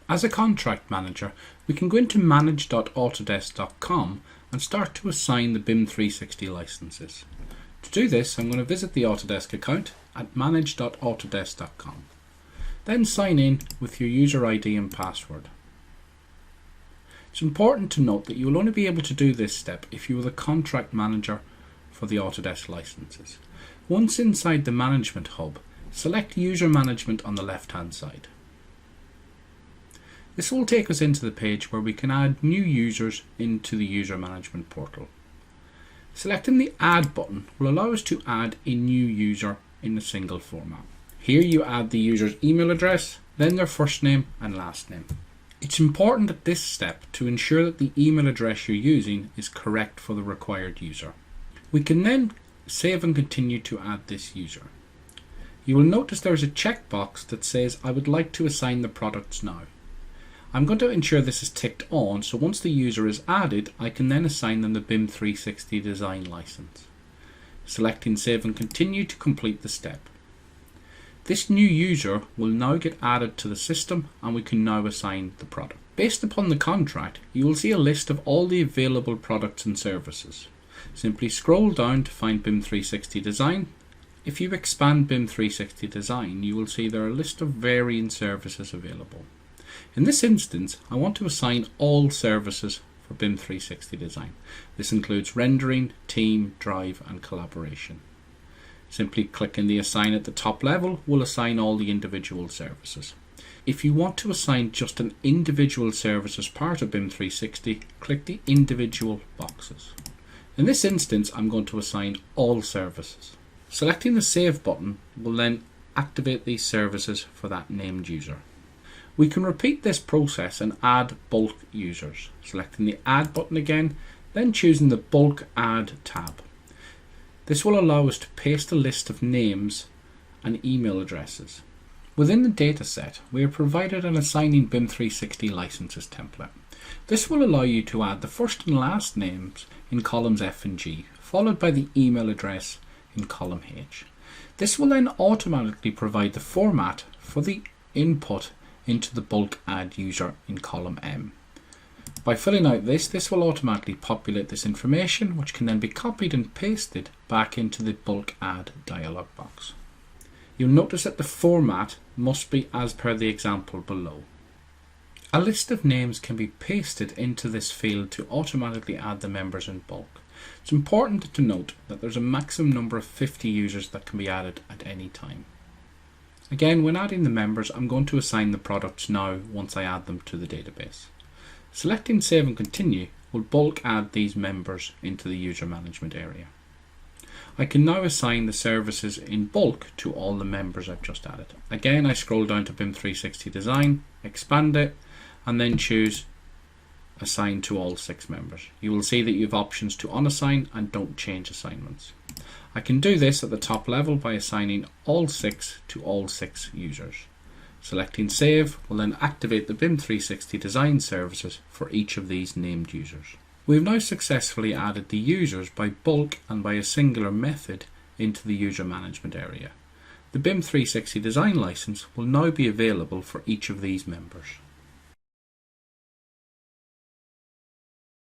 As a contract manager, we can go into manage.autodesk.com and start to assign the BIM360 licenses. To do this, I'm going to visit the Autodesk account at manage.autodesk.com. Then sign in with your user ID and password. It's important to note that you will only be able to do this step if you are the contract manager for the Autodesk licenses. Once inside the Management Hub, select User Management on the left-hand side. This will take us into the page where we can add new users into the User Management portal. Selecting the Add button will allow us to add a new user in a single format. Here you add the user's email address, then their first name and last name. It's important at this step to ensure that the email address you're using is correct for the required user. We can then save and continue to add this user. You will notice there is a checkbox that says I would like to assign the products now. I'm going to ensure this is ticked on, so once the user is added, I can then assign them the BIM360 design license. Selecting Save and Continue to complete the step. This new user will now get added to the system and we can now assign the product. Based upon the contract, you will see a list of all the available products and services. Simply scroll down to find BIM360 Design. If you expand BIM360 Design, you will see there are a list of varying services available. In this instance, I want to assign all services for BIM360 Design. This includes rendering, team, drive and collaboration. Simply clicking the Assign at the top level will assign all the individual services. If you want to assign just an individual service as part of BIM360, click the individual boxes. In this instance, I'm going to assign all services. Selecting the Save button will then activate these services for that named user. We can repeat this process and add bulk users. Selecting the Add button again, then choosing the Bulk Add tab. This will allow us to paste a list of names and email addresses. Within the dataset, we are provided an Assigning BIM360 Licenses template. This will allow you to add the first and last names in columns F and G, followed by the email address in column H. This will then automatically provide the format for the input into the bulk add user in column M. By filling out this will automatically populate this information, which can then be copied and pasted back into the bulk add dialog box. You'll notice that the format must be as per the example below. A list of names can be pasted into this field to automatically add the members in bulk. It's important to note that there's a maximum number of 50 users that can be added at any time. Again, when adding the members, I'm going to assign the products now once I add them to the database. Selecting Save and Continue will bulk add these members into the user management area. I can now assign the services in bulk to all the members I've just added. Again, I scroll down to BIM360 Design, expand it, and then choose Assign to all 6 members. You will see that you have options to unassign and don't change assignments. I can do this at the top level by assigning all 6 to all 6 users. Selecting Save will then activate the BIM360 Design services for each of these named users. We have now successfully added the users by bulk and by a singular method into the user management area. The BIM360 Design license will now be available for each of these members.